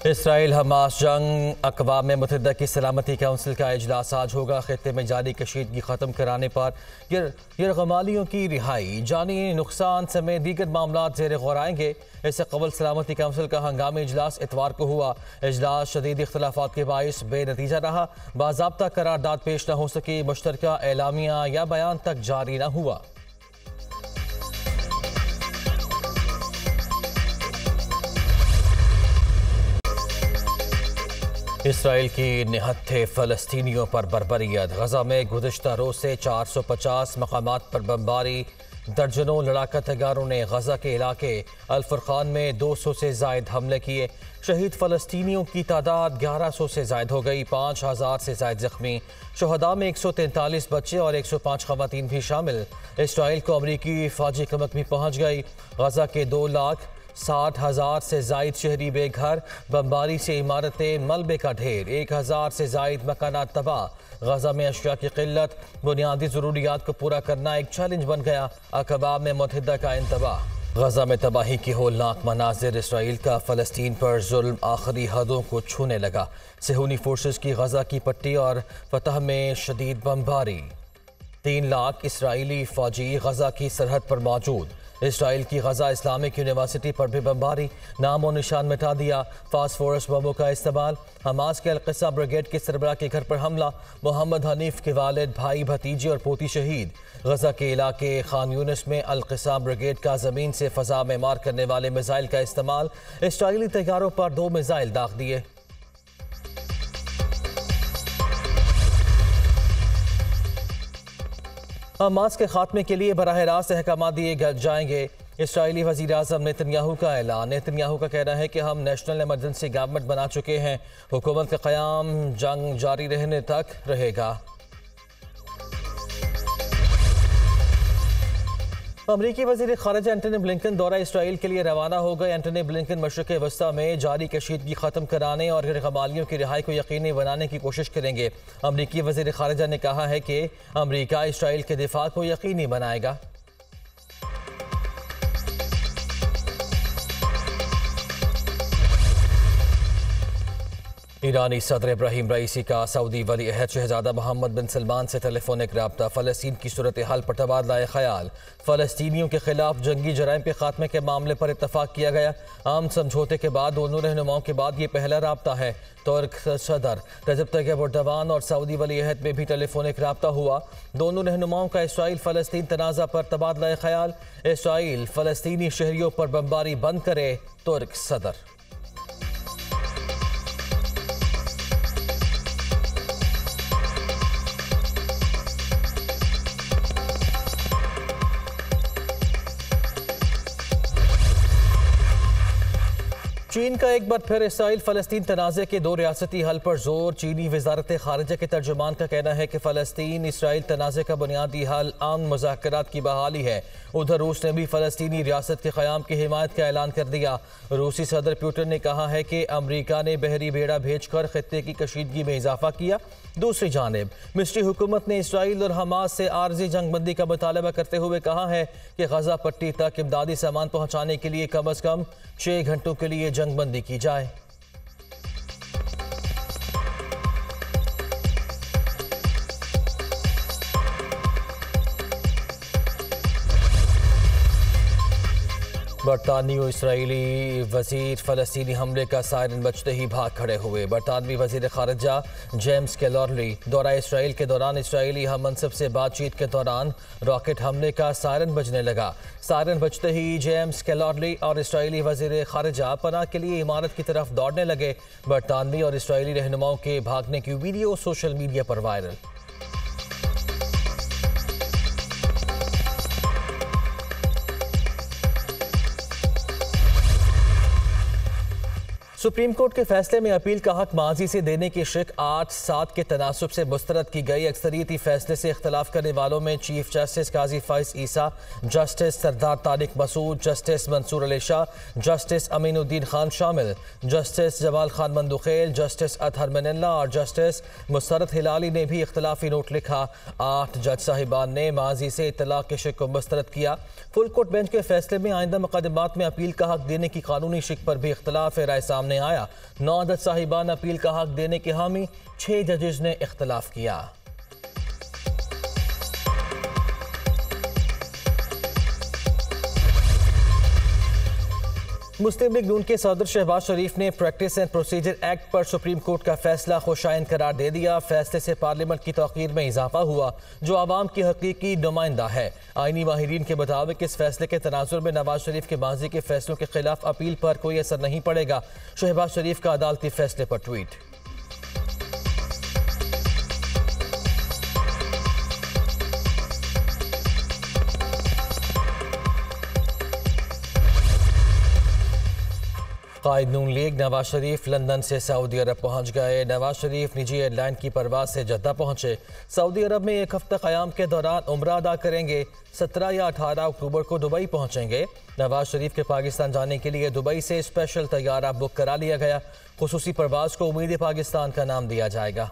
Israel Hamas जंग अक़वाम मुत्तहिदा की सलामती काउंसिल का इजलास आज होगा। खित्ते में जारी कशीदगी ख़त्म कराने पर यरगमालियों की रिहाई, जानी नुकसान समेत दीगर मामला ज़ेर गौर आएंगे। इससे कबल सलामती काउंसिल का हंगामी इजलास इतवार को हुआ। इजलास शदीद इख्तलाफात के बाइस बेनतीजा रहा। बाज़ाब्ता करारदाद पेश न हो सकी। मुश्तरका एलामिया या बयान तक जारी न हुआ। इसराइल की निहत्थे फ़लस्तीनियों पर बर्बरियत। गजा में गुज़िश्ता रोज़ से 450 मकामात पर बमबारी। दर्जनों लड़ाका तैयारों ने गजा के इलाके अल-फुरक़ान में 200 से ज़ायद हमले किए। शहीद फ़लस्तीनियों की तादाद 1100 से ज़ायद हो गई। 5000 से ज़ायद ज़ख्मी। शहदा में 143 बच्चे और 105 ख़वातीन भी शामिल। इसराइल को अमरीकी फ़ौजी कमक भी पहुँच गई। गजा के 2,60,000 से ज़ायद शहरी बेघर। बमबारी से इमारतें मलबे का ढेर। 1000 से ज़ायद मकानात तबाह। गजा में अशिया की किल्लत। बुनियादी ज़रूरियात को पूरा करना एक चैलेंज बन गया। अक़वाम मुत्तहिदा का इंतबाह। गजा में तबाही की होलनाक मनाज़िर। इसराइल का फ़लस्तीन पर जुल्म आखिरी हदों को छूने लगा। सेहूनी फोर्सेस की गजा की पट्टी और फतह में शदीद बमबारी। 3 लाख इसराइली फ़ौजी गजा की सरहद पर मौजूद। इसराइल की गजा इस्लामिक यूनिवर्सिटी पर भी बमबारी। नाम और निशान मिटा दिया। फास्फोरस बमों का इस्तेमाल। हमास के अल-क़िस्सा ब्रिगेड के सरबराह के घर पर हमला। मोहम्मद हनीफ के वालिद, भाई, भतीजे और पोती शहीद। गजा के इलाके खान यूनिस में अल-क़िस्सा ब्रिगेड का ज़मीन से फ़ज़ा में मार करने वाले मिसाइल का इस्तेमाल। इसराइली तैयारों पर 2 मिसाइल दाग दिए। हमास के खात्मे के लिए बराह रास्त अहकाम दिए जाएंगे। इसराइली वज़ीर आज़म नेतन्याहू का ऐलान। नेतन्याहू का कहना है कि हम नेशनल इमरजेंसी गवर्नमेंट बना चुके हैं। हुकूमत का क़याम जंग जारी रहने तक रहेगा। अमरीकी वज़ीर ख़ारिजा एंटनी ब्लिंकन दौरा इसराइल के लिए रवाना हो गए। एंटनी ब्लिंकन मशरिक़ वस्ता में जारी कशीदगी ख़त्म कराने और यरगमालियों की रिहाई को यकीनी बनाने की कोशिश करेंगे। अमरीकी वज़ीर ख़ारिजा ने कहा है कि अमरीका इसराइल के दिफा को यकीनी बनाएगा। ईरानी सदर इब्राहिम रईसी का सऊदी वली अहद शहजादा मोहम्मद बिन सलमान से टेलीफोनिक रब्ता। फ़लस्तीन की सूरत हाल पर तबादला ख़याल। फ़लस्तीनियों के खिलाफ जंगी जराइम के खात्मे के मामले पर इत्तफाक किया गया। आम समझौते के बाद दोनों रहनुमाओं के बाद ये पहला रब्ता है। तुर्क सदर रजब तय्यब एर्दोगान और सऊदी वली अहद में भी टेलीफोनिक रब्ता हुआ। दोनों रहनुमाओं का इसराइल फ़लस्तीन तनाज़ा पर तबादला ख़याल। इसराइल फ़लस्तीनी शहरियों पर बमबारी बंद करे। तुर्क सदर। चीन का एक बार फिर इसराइल फ़लस्तीन तनाज़े के 2 रियासती हल पर जोर। चीनी वज़ारत ख़ारिजा के तर्जुमान का कहना है कि फ़लस्तीन इसराइल तनाज़े का बुनियादी हल आम मुज़ाकरात की बहाली है। उधर रूस ने भी फ़लस्तीनी रियासत के क़याम की हिमायत का ऐलान कर दिया। रूसी सदर पुतिन ने कहा है कि अमरीका ने बहरी बेड़ा भेजकर खित्ते की कशीदगी में इजाफा किया। दूसरी जानिब मिस्री हुकूमत ने इसराइल और हमास से आर्जी जंगबंदी का मुतालबा करते हुए कहा है कि गजा पट्टी तक इमदादी सामान पहुँचाने के लिए कम अज़ कम 6 घंटों के लिए जंगबंदी की जाए। बरतानवी इसराइली वज़ीर फ़लस्तीनी हमले का सायरन बजते ही भाग खड़े हुए। बरतानवी वज़ीर ख़ारिजा जेम्स कैलोरली दौरा इसराइल के दौरान इसराइली हम मनसब से बातचीत के दौरान रॉकेट हमले का सायरन बजने लगा। सायरन बजते ही जेम्स कैलोरली और इसराइली वज़ीर ख़ारिजा पनाह के लिए इमारत की तरफ दौड़ने लगे। बरतानवी और इसराइली रहनुमाओं के भागने की वीडियो सोशल मीडिया पर वायरल। सुप्रीम कोर्ट के फैसले में अपील का हक माजी से देने की शिक 8-7 के तनासुब से मुस्तरद की गई। अक्सरियती फैसले से इख्तलाफ करने वालों में चीफ जस्टिस काजी फैज़ ईसा, जस्टिस सरदार तारिक मसूद, जस्टिस मंसूर अली शाह, जस्टिस अमीनुद्दीन खान शामिल। जस्टिस जमाल खान मंदुखेल, जस्टिस अतहर मिनल्ला और जस्टिस मुसरत हिलाली ने भी इख्तलाफी नोट लिखा। 8 जज साहिबान ने माजी से इतलाक़ के शिक को मुस्तरद किया। फुल कोर्ट बेंच के फैसले में आइंदा मुकदमात में अपील का हक देने की कानूनी शिक पर भी इख्तलाफ राय सामने सामने आया। 9 अदद साहिबान अपील का हक देने के हामी, 6 जजेस ने इख्तलाफ किया। मुस्लिम लीग नून के सदर शहबाज शरीफ ने प्रैक्टिस एंड प्रोसीजर एक्ट पर सुप्रीम कोर्ट का फैसला खुशाइन करार दे दिया। फैसले से पार्लियामेंट की तौक़ीर में इजाफा हुआ, जो आवाम की हकीकी नुमाइंदा है। आईनी माहिरीन के मुताबिक इस फैसले के तनाजुर में नवाज शरीफ के माजी के फैसलों के खिलाफ अपील पर कोई असर नहीं पड़ेगा। शहबाज शरीफ का अदालती फैसले पर ट्वीट। कायद नून लीग नवाज शरीफ लंदन से सऊदी अरब पहुंच गए। नवाज शरीफ निजी एयरलाइन की परवाज से जद्दा पहुंचे। सऊदी अरब में एक हफ्ता क़याम के दौरान उम्रा अदा करेंगे। 17 या 18 अक्टूबर को दुबई पहुंचेंगे। नवाज शरीफ के पाकिस्तान जाने के लिए दुबई से स्पेशल तैयारा बुक करा लिया गया। खुसूसी परवाज को उम्मीद पाकिस्तान का नाम दिया जाएगा।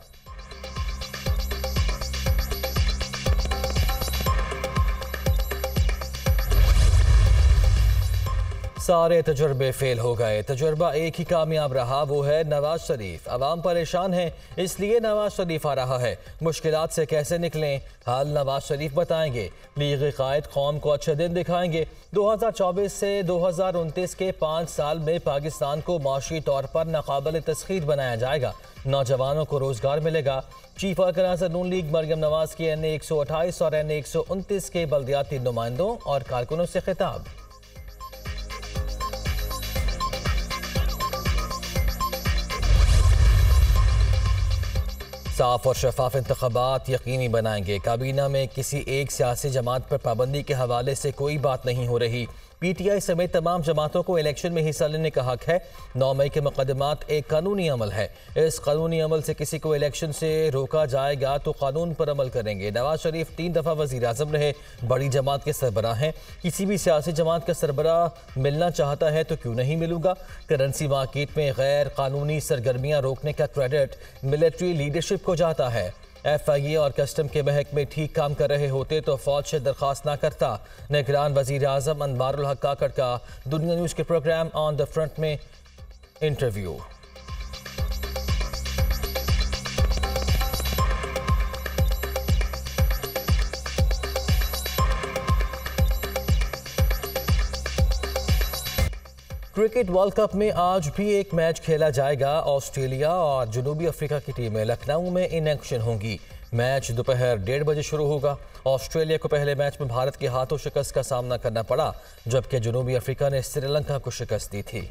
सारे तजुर्बे फेल हो गए, तजुर्बा एक ही कामयाब रहा, वो है नवाज शरीफ। अवाम परेशान है, इसलिए नवाज शरीफ आ रहा है। मुश्किलात से कैसे निकलें, हाल नवाज शरीफ बताएंगे। लीग कायद कौम को अच्छे दिन दिखाएंगे। 2024 से 2029 के 5 साल में पाकिस्तान को माशी तौर पर नाकाबिल तस्खीर बनाया जाएगा। नौजवानों को रोजगार मिलेगा। चीफ ऑर्गेनाइजर नून लीग मरियम नवाज की NA 128 और NA 129 के बल्दियाती नुमाइंदों और कारकुनों से खिताब। साफ और शफाफ इंतखाबात यकीनी बनाएंगे। काबीना में किसी एक सियासी जमात पर पाबंदी के हवाले से कोई बात नहीं हो रही। PTI समेत तमाम जमातों को इलेक्शन में हिस्सा लेने का हक है। 9 मई के मुकदमात एक कानूनी अमल है। इस कानूनी अमल से किसी को इलेक्शन से रोका जाएगा तो कानून पर अमल करेंगे। नवाज शरीफ 3 दफ़ा वज़ीर आज़म रहे, बड़ी जमात के सरबराह हैं। किसी भी सियासी जमात का सरबराह मिलना चाहता है तो क्यों नहीं मिलूंगा। करेंसी मार्केट में गैर कानूनी सरगर्मियाँ रोकने का क्रेडिट मिलिट्री लीडरशिप को जाता है। FIA और कस्टम के महकमे ठीक काम कर रहे होते तो फौज से दरख्वास्त ना करता। निगरान वज़ीर आज़म अनवारुल हक काकड़ का दुनिया न्यूज़ के प्रोग्राम ऑन द फ्रंट में इंटरव्यू। क्रिकेट वर्ल्ड कप में आज भी एक मैच खेला जाएगा। ऑस्ट्रेलिया और जनूबी अफ्रीका की टीमें लखनऊ में इन एक्शन होंगी। मैच दोपहर 1:30 बजे शुरू होगा। ऑस्ट्रेलिया को पहले मैच में भारत के हाथों शिकस्त का सामना करना पड़ा, जबकि जनूबी अफ्रीका ने श्रीलंका को शिकस्त दी थी।